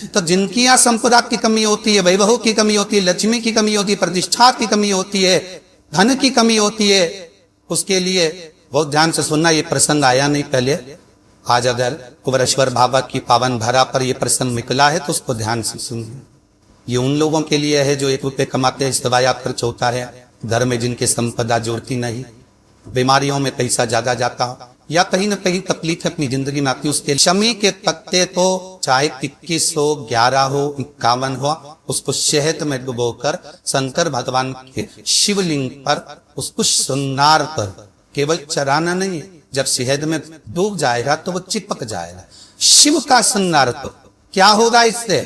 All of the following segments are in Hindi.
तो जिनकी यहाँ संपदा की कमी होती है, वैभव की कमी होती है, लक्ष्मी की कमी होती है, प्रतिष्ठा की कमी होती है, धन की कमी होती है, उसके लिए बहुत ध्यान से सुनना। ये प्रसंग आया नहीं पहले, आज अगर कुबरेश्वर बाबा की पावन भरा पर ये प्रसंग निकला है तो उसको ध्यान से सुनिए। ये उन लोगों के लिए है जो 1 रुपये कमाते हैं, इस दवाया खर्च होता है, घर में जिनके संपदा जोड़ती नहीं, बीमारियों में पैसा ज्यादा जाता हो, या कहीं ना कहीं तकलीफ अपनी जिंदगी में आती है, उसके शमी के पत्ते तो चाहे 21 हो, 11 हो, 51 हो, उसको शहद में डुबोकर शंकर भगवान के शिवलिंग पर उसको श्रृंगार कर, केवल चराना नहीं, जब शहद में डूब जाएगा तो वो चिपक जाएगा। शिव का श्रृंगार तो क्या होगा इससे,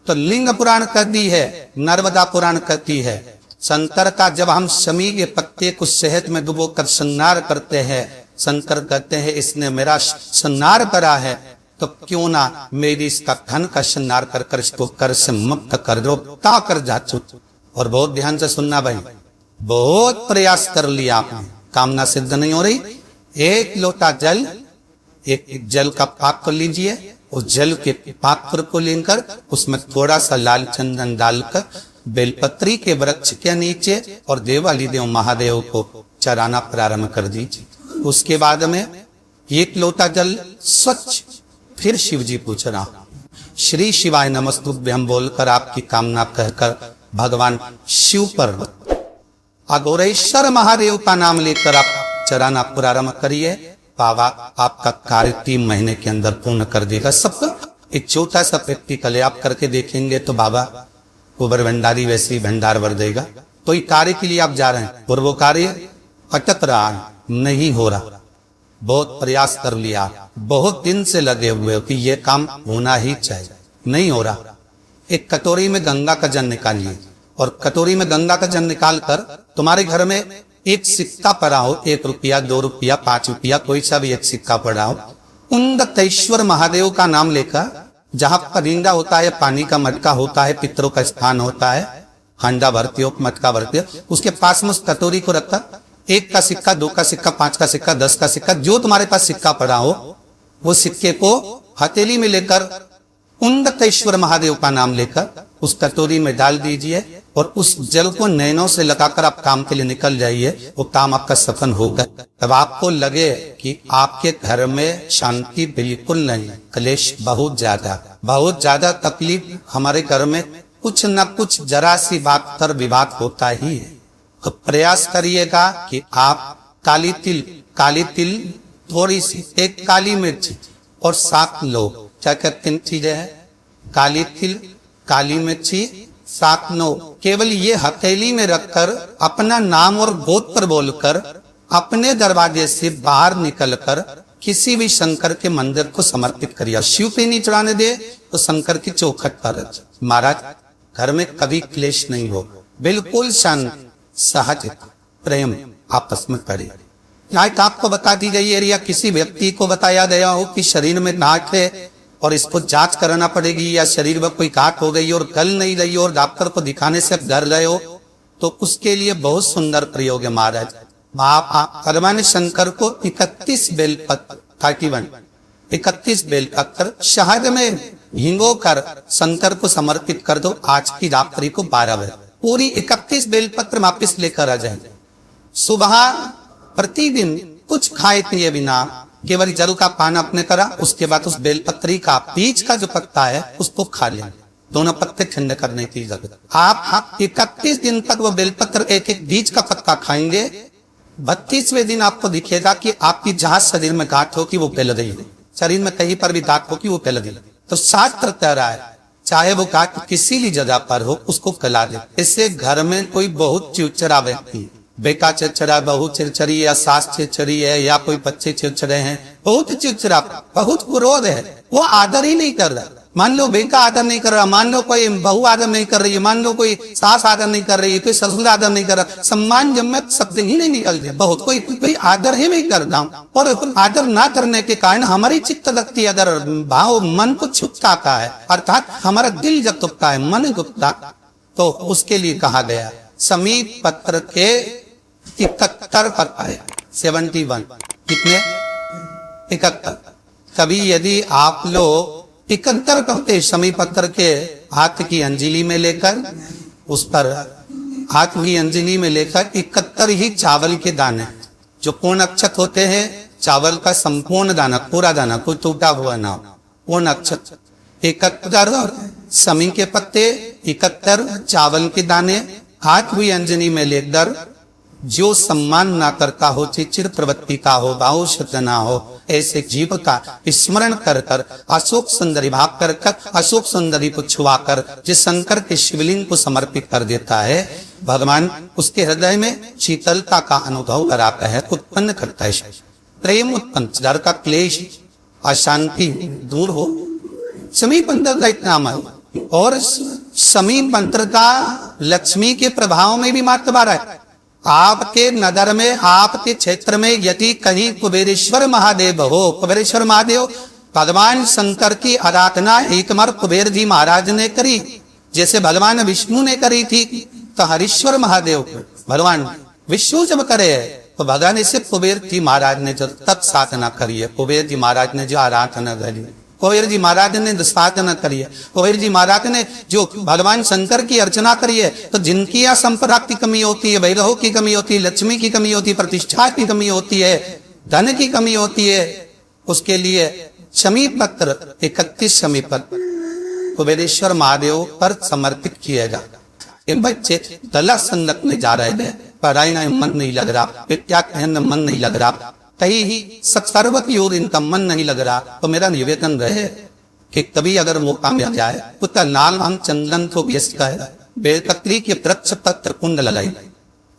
तो लिंग पुराण कहती है, नर्मदा पुराण कहती है, शंकर का जब हम शमी के पत्ते को शहद में डुबोकर श्रृंगार करते हैं, शंकर कहते हैं इसने मेरा श्रृंगार करा है, तो क्यों ना मेरी इसका धन का श्रृंगार कर कर इसको कर से मुक्त कर दो, ता कर जा चुक। और बहुत ध्यान से सुनना भाई, बहुत प्रयास कर लिया आपने, कामना सिद्ध नहीं हो रही, 1 लोटा जल, एक जल का पात्र लीजिए, उस जल के पात्र को लेकर उसमें थोड़ा सा लाल चंदन डालकर बेलपत्री के वृक्ष के नीचे और देवाली देव महादेव को चराना प्रारंभ कर दीजिए। उसके बाद में 1 लोटा जल स्वच्छ, फिर शिव जी पूछ रहा, श्री शिवाय नमस्तुभ्यं बोलकर आपकी कामना कहकर भगवान शिव पर अघोरेश्वर महादेव का नाम लेकर आप चराना प्रारंभ करिए। बाबा आपका कार्य 3 महीने के अंदर पूर्ण कर देगा। सबका एक छोटा सा प्रैक्टिकल है, आप करके देखेंगे तो बाबा कुबर भंडारी वैसे ही भंडार भर देगा। तो इस कार्य के लिए आप जा रहे हैं और वो कार्य अटक रहा है, नहीं हो रहा, बहुत प्रयास कर लिया, बहुत दिन से लगे हुए हो कि ये काम होना ही चाहिए, नहीं हो रहा। एक कटोरी में गंगा का जल निकालिए और कटोरी में गंगा का जल निकाल कर तुम्हारे घर में एक सिक्का पड़ा हो, 1 रुपया, 2 रुपया, 5 रुपया, कोई सा भी एक सिक्का पड़ा हो, उन्नतेश्वर महादेव का नाम लेकर, जहां परिंदा होता है, पानी का मटका होता है, पितरों का स्थान होता है, हांडा भरती हो, मटका भरती हो, उसके पास में उस कटोरी को रखकर 1 का सिक्का, 2 का सिक्का, 5 का सिक्का, 10 का सिक्का, जो तुम्हारे पास सिक्का पड़ा हो, वो सिक्के को हथेली में लेकर उन्नतेश्वर महादेव का नाम लेकर उस कटोरी में डाल दीजिए और उस जल को नैनों से लगाकर आप काम के लिए निकल जाइए। वो काम आपका सफल होगा। तब आपको लगे कि आपके घर में शांति बिल्कुल नहीं, क्लेश बहुत ज्यादा तकलीफ, हमारे घर में कुछ न कुछ जरा सी बात पर विवाद होता ही है। तो प्रयास करिएगा कि आप काली तिल थोड़ी सी, 1 काली मिर्च और 7 लोग, क्या क्या 3 चीजें हैं, काली तिल, काली मिर्ची, 7 नौ, केवल ये हथेली में रखकर अपना नाम और गोत्र बोलकर अपने दरवाजे से बाहर निकलकर किसी भी शंकर के मंदिर को समर्पित करिए। शिव पे नहीं चढ़ाने दे तो शंकर की चौखट पर। महाराज घर में कभी क्लेश नहीं हो, बिल्कुल शांत, सहज प्रेम आपस में करे। नाक आपको बता दी गई है या किसी व्यक्ति को बताया गया हो कि शरीर में नाक है और इसको जांच कराना पड़ेगी, या शरीर में कोई काट हो गई और गल नहीं रही और डॉक्टर को दिखाने से डर रहे हो, तो उसके लिए बहुत सुंदर प्रयोग है महाराज। भगवान शंकर को 31 बेलपत्र 31 बेलपत्र शहद में भिगो कर शंकर को समर्पित कर दो। आज की रात्रि को 12 बजे पूरी 31 बेलपत्र वापिस लेकर आ जाए। सुबह प्रतिदिन कुछ खाए पिए बिना केवल जल का पान अपने करा, उसके बाद उस बेलपत्री का बीच का जो पत्ता है उसको खा लें। दोनों पत्ते ठंडे करने की जरूरत। आप 31 दिन तक वो बेलपत्र एक बीज का पत्ता खाएंगे। 32वें दिन आपको दिखेगा कि आपकी जहां शरीर में गांठ हो कि वो फैल गई है, शरीर में कहीं पर भी दाग हो कि वो फैल गई। तो शास्त्र कह रहा है चाहे वो गांठ किसी भी जगह पर हो उसको फैला दे। इससे घर में कोई बहुत चिड़चिड़ा व्यक्ति, बेटा चिड़चिड़ा, बहू चिड़चिड़ी है, सास चिड़चिड़ी है, या कोई बच्चे चिड़चिड़े हैं, बहुत चिड़चिड़ा, बहुत क्रोध है, वो आदर ही नहीं कर रहा। मान लो बेटा आदर नहीं कर रहा, मान लो कोई बहू आदर नहीं कर रही है, मान लो कोई सास आदर नहीं कर रही है, कोई ससुर आदर नहीं कर रहा, सम्मान जम्मत शब्द ही नहीं निकलते, बहुत कोई आदर ही नहीं कर रहा। और आदर ना करने के कारण हमारी चित्त लगती है, अगर भाव मन को छुपता है, अर्थात हमारा दिल जब दुखता है, मन गुप्ता, तो उसके लिए कहा गया समीप पत्र के 71 पत्ता है, 71 कितने 71। कभी यदि आप लोग इकहत्तर कहते शमी पत्थर के हाथ की अंजलि में लेकर, उस पर हाथ की अंजलि में लेकर 71 ही चावल के दाने, जो पूर्ण अक्षत होते हैं, चावल का संपूर्ण दाना, पूरा दाना, कोई टूटा हुआ ना हो, पूर्ण अक्षत 71 और शमी के पत्ते 71 चावल के दाने हाथ हुई अंजनी में लेकर, जो सम्मान ना करता हो, चिचिर प्रवृत्ति का हो, बाहुशत ना हो, ऐसे जीव का स्मरण कर कर अशोक सुंदरी भाग कर कर अशोक सुंदरी को छुआ कर जिस शंकर के शिवलिंग को समर्पित कर देता है, भगवान उसके हृदय में शीतलता का अनुभव कराता है, उत्पन्न करता है, प्रेम उत्पन्न, डर का क्लेश, अशांति दूर हो। शमी मंत्र का इतना नाम है, और शमी मंत्र का लक्ष्मी के प्रभाव में भी महत्व आ रहा है। आपके नगर में, आपके क्षेत्र में यदि कहीं कुबेरेश्वर महादेव हो, कुबेरेश्वर महादेव भगवान शंकर की आराधना एक बार कुबेर जी महाराज ने करी, जैसे भगवान विष्णु ने करी थी, तो हरीश्वर महादेव भगवान विष्णु जब करे तो भगवान ऐसे कुबेर जी महाराज ने जो तब साधना करी है, कुबेर जी महाराज ने जो आराधना करी, कुबेर जी महाराज ने साधना करी है, कुबेर जी महाराज ने जो भगवान शंकर की अर्चना करी है, तो जिनकी यहाँ संपदा की कमी होती है, वैभव की कमी होती है, लक्ष्मी की कमी होती है, प्रतिष्ठा की कमी होती है, धन की कमी होती है, उसके लिए शमी पत्र 31 शमी पत्र कुबेरेश्वर महादेव पर समर्पित किया जाता। ये बच्चे दला संगतने जा रहे थे, पढ़ाई में मन नहीं लग रहा, क्या कहने मन नहीं लग रहा, कहीं ही सर्वत और इनका मन नहीं लग रहा, तो मेरा निवेदन रहे कि कभी अगर मौका मिल जाए तो लाल रंग चंदन को बेच का है, बेलपत्री के वृक्ष पर त्रिकुंड लगाई,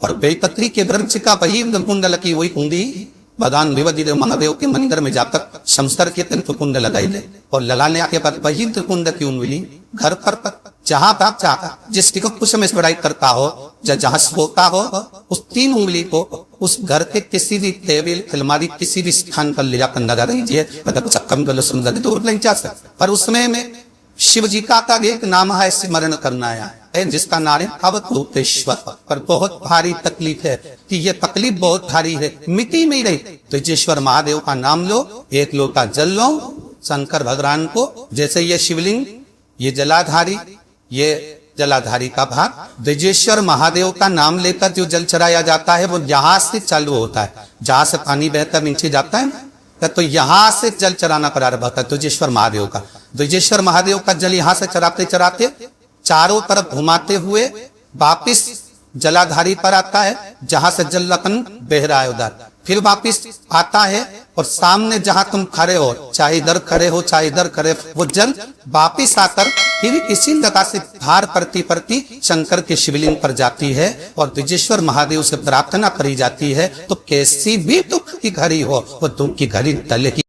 और बेलपत्री के वृक्ष का वही कुंड लगी, वही कुंडी भगवान देव महादेव के मंदिर में जाकर शमस्तर के त्रिकुंड लगाई ले, और लगाने के बाद वही त्रिकुंड की उंगली घर पर जहां आप चाहता जिस कुछ में स्प्राइट करता हो, जहां सोता हो, उस 3 उंगली को उस घर के किसी भी टेबल अलमारी किसी भी स्थान पर ले जाकर लगा दीजिए, मतलब चक्कम गलो सुंदर तो नहीं जा सकता, पर उसमें में शिव जी का एक नाम है, स्मरण करना है, जिसका नाम है अवधूतेश्वर। पर बहुत भारी तकलीफ है कि ये तकलीफ बहुत भारी है, मिट्टी में ही रही, तो जेश्वर महादेव का नाम लो, 1 लोटा जल लो, शंकर भगवान को, जैसे ये शिवलिंग, ये जलाधारी, ये जलाधारी का भाग, द्विजेश्वर महादेव का नाम लेकर जो जल चढ़ाया जाता है वो यहाँ से चालू होता है, जहां से पानी बहकर नीचे जाता है, तो यहाँ से जल चढ़ाना प्रारंभ होता है द्विजेश्वर महादेव का। द्विजेश्वर महादेव का जल यहाँ से चढ़ाते चढ़ाते चारों तरफ घुमाते हुए वापिस जलाधारी पर आता है, जहां से जल लखन बह रहा है उधर, फिर वापिस आता है, और सामने जहां तुम खड़े हो, चाहे इधर खड़े हो चाहे इधर खड़े, वो जल वापिस आकर फिर इसी जगह से धार पड़ती पड़ती शंकर के शिवलिंग पर जाती है, और द्विजेश्वर महादेव से प्रार्थना करी जाती है, तो कैसी भी दुख की घड़ी हो वो दुख की घड़ी टलेगी।